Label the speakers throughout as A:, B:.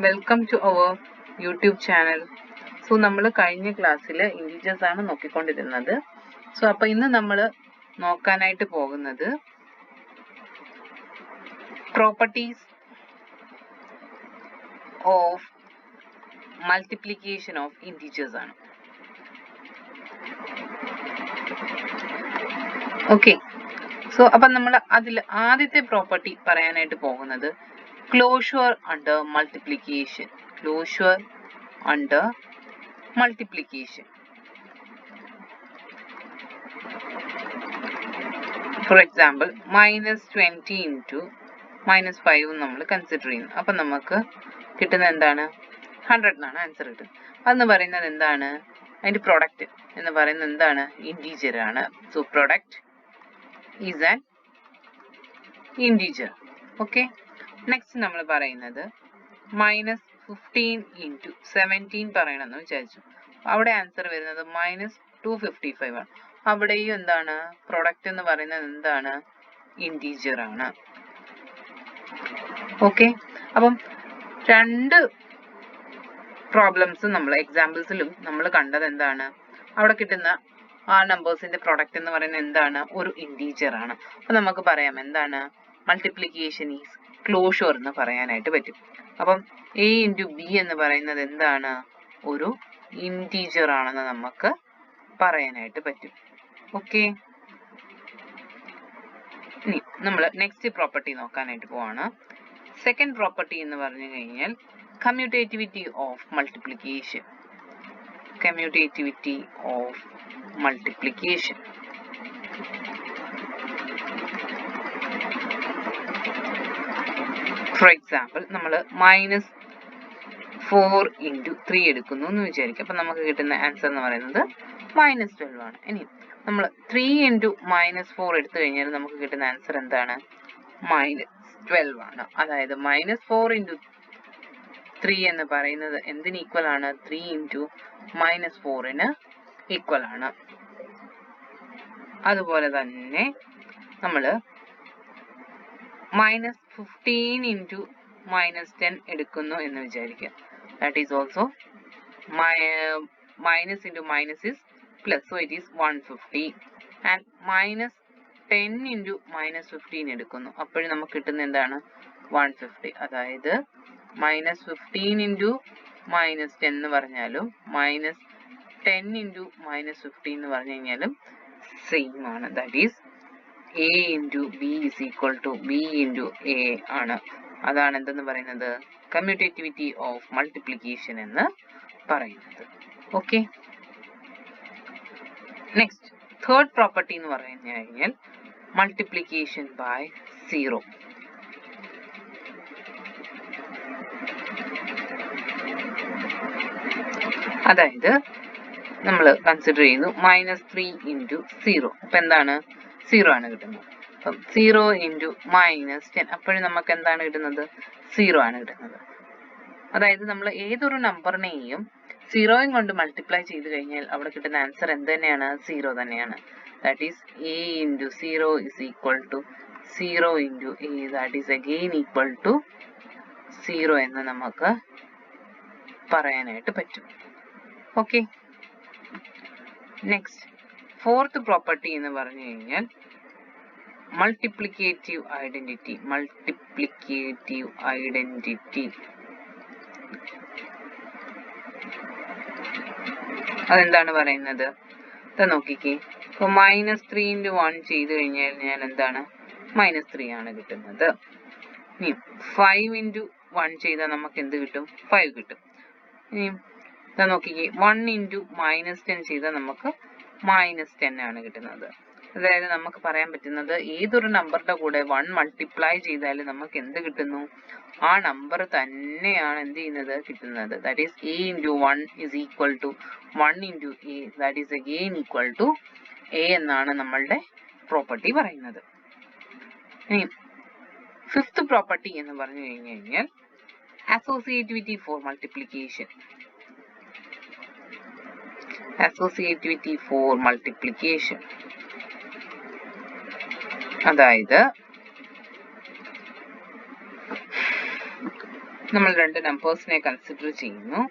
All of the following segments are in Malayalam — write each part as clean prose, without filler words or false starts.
A: Welcome to our YouTube channel. So നമ്മൾ കഴിഞ്ഞ ക്ലാസ്സിൽ ഇൻറ്റീജേഴ്സ് ആണ് നോക്കിക്കൊണ്ടിരുന്നത്. സോ അപ്പോൾ ഇന്ന് നമ്മൾ നോക്കാനായിട്ട് പോകുന്നത് properties of multiplication of integers ആണ്. ഓക്കെ, സോ അപ്പം നമ്മൾ അതിൽ ആദ്യത്തെ പ്രോപ്പർട്ടി പറയാനായിട്ട് പോകുന്നത് closure under multiplication. Closure under multiplication. For example, minus 20 into minus 5 നമ്മൾ കൺസിഡർ ചെയ്യുന്നു. അപ്പം നമുക്ക് കിട്ടുന്നത് എന്താണ്? 100 എന്നാണ് ആൻസർ കിട്ടുന്നത്. അതെന്ന് പറയുന്നത് എന്താണ്? അതിൻ്റെ പ്രൊഡക്റ്റ് എന്ന് പറയുന്നത് എന്താണ്? ഇൻറ്റീജർ ആണ്. So product is an integer. Okay, next നമ്മൾ പറയുന്നത് മൈനസ് 15 into 17 പറയണമെന്ന് വിചാരിച്ചു. അവിടെ ആൻസർ വരുന്നത് മൈനസ് 255 ആണ്. അവിടെയും എന്താണ്? പ്രൊഡക്റ്റ് എന്ന് പറയുന്നത് എന്താണ്? ഇൻറ്റീജർ ആണ്. ഓക്കെ, അപ്പം രണ്ട് പ്രോബ്ലംസും നമ്മൾ എക്സാമ്പിൾസിലും നമ്മൾ കണ്ടത് എന്താണ്? അവിടെ കിട്ടുന്ന ആ നമ്പേഴ്സിന്റെ പ്രൊഡക്റ്റ് എന്ന് പറയുന്നത് എന്താണ്? ഒരു ഇൻറ്റീജർ ആണ്. അപ്പം നമുക്ക് പറയാം എന്താണ്? മൾട്ടിപ്ലിക്കേഷൻ ഈസ് ക്ലോഷർ എന്ന് പറയാനായിട്ട് പറ്റും. അപ്പം a ഇൻറ്റു ബി എന്ന് പറയുന്നത് എന്താണ്? ഒരു ഇൻറ്റീജർ ആണെന്ന് നമുക്ക് പറയാനായിട്ട് പറ്റും. ഓക്കെ, ഇനി നമ്മൾ നെക്സ്റ്റ് പ്രോപ്പർട്ടി നോക്കാനായിട്ട് പോവാണ്. സെക്കൻഡ് പ്രോപ്പർട്ടി എന്ന് പറഞ്ഞു കഴിഞ്ഞാൽ commutativity of multiplication. Commutativity of multiplication. For example നമ്മൾ മൈനസ് 4 into 3 എടുക്കുന്നു എന്ന് വിചാരിക്കും. അപ്പം നമുക്ക് കിട്ടുന്ന ആൻസർ എന്ന് പറയുന്നത് മൈനസ് 12 ആണ്. ഇനി നമ്മൾ 3 into മൈനസ് 4 എടുത്തു കഴിഞ്ഞാൽ നമുക്ക് കിട്ടുന്ന ആൻസർ എന്താണ്? മൈനസ് 12 ആണ്. അതായത് മൈനസ് 4 into 3 എന്ന് പറയുന്നത് എന്തിന് ഈക്വൽ ആണ്? 3 into മൈനസ് 4ന് ഈക്വൽ ആണ്. അതുപോലെ തന്നെ നമ്മൾ മൈനസ് 15 into മൈനസ് 10 എടുക്കുന്നു എന്ന് വിചാരിക്കുക. That is also minus into minus is plus, so it is 150. And minus 10 into minus 15 എടുക്കുന്നു. അപ്പോഴും നമുക്ക് കിട്ടുന്ന എന്താണ്? 150. അതായത് മൈനസ് 15 into മൈനസ് 10 എന്ന് പറഞ്ഞാലും മൈനസ് 10 into മൈനസ് 15 എന്ന് പറഞ്ഞു കഴിഞ്ഞാലും സെയിം ആണ്. That is a into b is equal to b into a ആണ്. അതാണ് എന്തെന്ന് പറയുന്നത്? കമ്മ്യൂട്ടേറ്റിവിറ്റി ഓഫ് മൾട്ടിപ്ലിക്കേഷൻ എന്ന് പറയുന്നത്. ഓക്കെ, നെക്സ്റ്റ് തേർഡ് പ്രോപ്പർട്ടി എന്ന് പറഞ്ഞു കഴിഞ്ഞാൽ മൾട്ടിപ്ലിക്കേഷൻ ബൈ സീറോ. അതായത് നമ്മൾ കൺസിഡർ ചെയ്യുന്നു മൈനസ് 3 into 0. അപ്പം എന്താണ്? 0 ആണ് കിട്ടുന്നത്. അപ്പം 0 into മൈനസ് 10, അപ്പോഴും നമുക്ക് എന്താണ് കിട്ടുന്നത്? 0 ആണ് കിട്ടുന്നത്. അതായത് നമ്മൾ ഏതൊരു നമ്പറിനെയും 0 കൊണ്ട് മൾട്ടിപ്ലൈ ചെയ്ത് കഴിഞ്ഞാൽ അവിടെ കിട്ടുന്ന ആൻസർ എന്ത് തന്നെയാണ്? 0 തന്നെയാണ്. That is a into 0 is equal to 0 into a, that is again equal to 0 എന്ന് നമുക്ക് പറയാനായിട്ട് പറ്റും. ഓക്കെ, നെക്സ്റ്റ് ഫോർത്ത് പ്രോപ്പർട്ടി എന്ന് പറഞ്ഞു കഴിഞ്ഞാൽ മൾട്ടിപ്ലിക്കേറ്റീവ് ഐഡന്റിറ്റി. മൾട്ടിപ്ലിക്കേറ്റീവ് ഐഡന്റിറ്റി അതെന്താണ് പറയുന്നത്? ഇത് നോക്കിക്കേ. ഇപ്പൊ മൈനസ് 3 into 1 ചെയ്ത് കഴിഞ്ഞാൽ ഞാൻ എന്താണ്? മൈനസ് 3 ആണ് കിട്ടുന്നത്. ഇനി 5 into 1 ചെയ്താൽ നമുക്ക് എന്ത് കിട്ടും? 5 കിട്ടും. ഇനി ഇതാ നോക്കിക്കേ, 1 into മൈനസ് 10 ചെയ്താൽ നമുക്ക് മൈനസ് 10 ആണ് കിട്ടുന്നത്. അതായത് നമുക്ക് പറയാൻ പറ്റുന്നത് ഏതൊരു നമ്പറിന്റെ കൂടെ 1 മൾട്ടിപ്ലൈ ചെയ്താൽ നമുക്ക് എന്ത് കിട്ടുന്നു? ആ നമ്പർ തന്നെയാണ് എന്ത് ചെയ്യുന്നത്? കിട്ടുന്നത്. That is a into 1 is equal to 1 into a, that is again equal to a എന്നാണ് നമ്മളുടെ പ്രോപ്പർട്ടി പറയുന്നത്. ഇനി ഫിഫ്ത്ത് പ്രോപ്പർട്ടി എന്ന് പറഞ്ഞു കഴിഞ്ഞാൽ associativity for multiplication. Associativity for multiplication അതായത് നമ്മൾ രണ്ട് നമ്പേഴ്സിനെ കൺസിഡർ ചെയ്യുന്നു.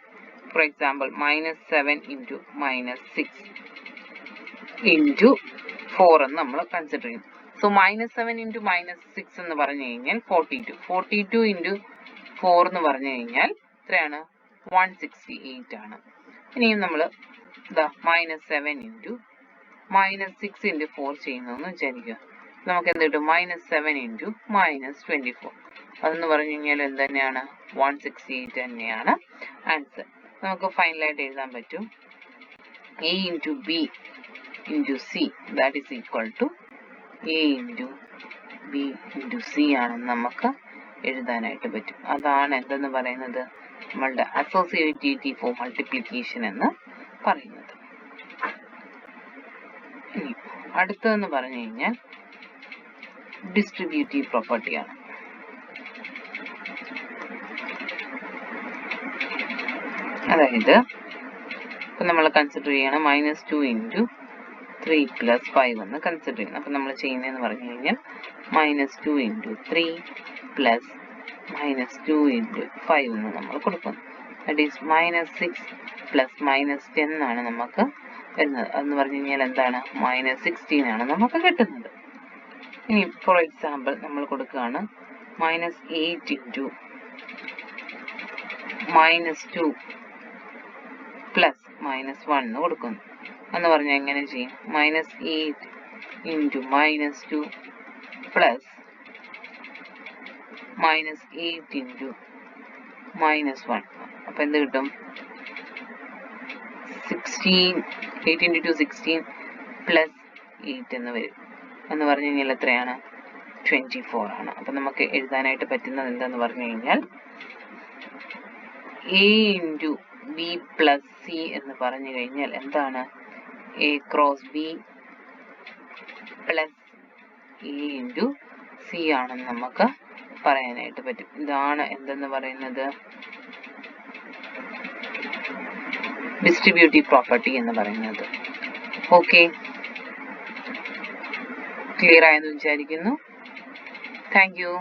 A: ഫോർ എക്സാമ്പിൾ -7 ഇൻറ്റു -6 ഇൻറ്റു 4 എന്ന് നമ്മൾ കൺസിഡർ ചെയ്യുന്നു. സോ -7 ഇൻറ്റു -6 എന്ന് പറഞ്ഞു കഴിഞ്ഞാൽ 42 ഇൻറ്റു 4 എന്ന് പറഞ്ഞു കഴിഞ്ഞാൽ എത്രയാണ്? 168 ആണ്. ഇനിയും നമ്മൾ -7 ഇൻറ്റു -6 ഇൻറ്റു 4 ചെയ്യുന്നതെന്ന് വിചാരിക്കുക. നമുക്ക് എന്ത് കിട്ടും? -7 ഇൻറ്റു -24. അതെന്ന് പറഞ്ഞു കഴിഞ്ഞാൽ എന്ത് തന്നെയാണ്? 168 തന്നെയാണ് ആൻസർ. നമുക്ക് ഫൈനലായിട്ട് എഴുതാൻ പറ്റും A into B into C that is equal to A into B into C ആണെന്ന് നമുക്ക് എഴുതാനായിട്ട് പറ്റും. അതാണ് എന്തെന്ന് പറയുന്നത്? നമ്മളുടെ അസോസിയേറ്റീവ് ഫോർ മൾട്ടിപ്ലിക്കേഷൻ എന്ന് പറയുന്നത്. ഇനി അടുത്തതെന്ന് പറഞ്ഞു കഴിഞ്ഞാൽ ഡിസ്ട്രിബ്യൂട്ടീവ് പ്രോപ്പർട്ടിയാണ്. അതായത് ഇപ്പം നമ്മൾ കൺസിഡർ ചെയ്യണം -2 ഇൻറ്റു 3 + 5 എന്ന് കൺസിഡർ ചെയ്യണം. അപ്പം നമ്മൾ ചെയ്യുന്നതെന്ന് പറഞ്ഞു കഴിഞ്ഞാൽ -2 ഇൻറ്റു 3 + -2 ഇൻറ്റു 5 എന്ന് നമ്മൾ കൊടുക്കുന്നു. ദാറ്റ് ഈസ് -6 + -10 ആണ് നമുക്ക് വരുന്നത്. അതെന്ന് പറഞ്ഞു കഴിഞ്ഞാൽ എന്താണ്? -16 ആണ് നമുക്ക് കിട്ടുന്നത്. ഇനി ഫോർ എക്സാമ്പിൾ നമ്മൾ കൊടുക്കുകയാണ് -8 ഇൻറ്റു -2 + -1 എന്ന് കൊടുക്കുന്നു. എന്ന് പറഞ്ഞാൽ എങ്ങനെ ചെയ്യും? -8 ഇൻറ്റു -2 + -8 ഇൻറ്റു -1. അപ്പം എന്ത് കിട്ടും? 8 ഇൻറ്റു 2 16 + 8 എന്ന് വരും. എന്ന് പറഞ്ഞു കഴിഞ്ഞാൽ എത്രയാണ്? 24 ആണ്. അപ്പം നമുക്ക് എഴുതാനായിട്ട് പറ്റുന്നത് എന്താന്ന് പറഞ്ഞു കഴിഞ്ഞാൽ A ഇൻറ്റു B + C എന്ന് പറഞ്ഞു കഴിഞ്ഞാൽ എന്താണ്? A cross B + A into C ആണെന്ന് നമുക്ക് പറയാനായിട്ട് പറ്റും. ഇതാണ് എന്തെന്ന് പറയുന്നത്? ഡിസ്ട്രിബ്യൂട്ടീവ് പ്രോപ്പർട്ടി എന്ന് പറയുന്നത്. ഓക്കെ, ക്ലിയർ ആയെന്ന് വിചാരിക്കുന്നു. Thank you.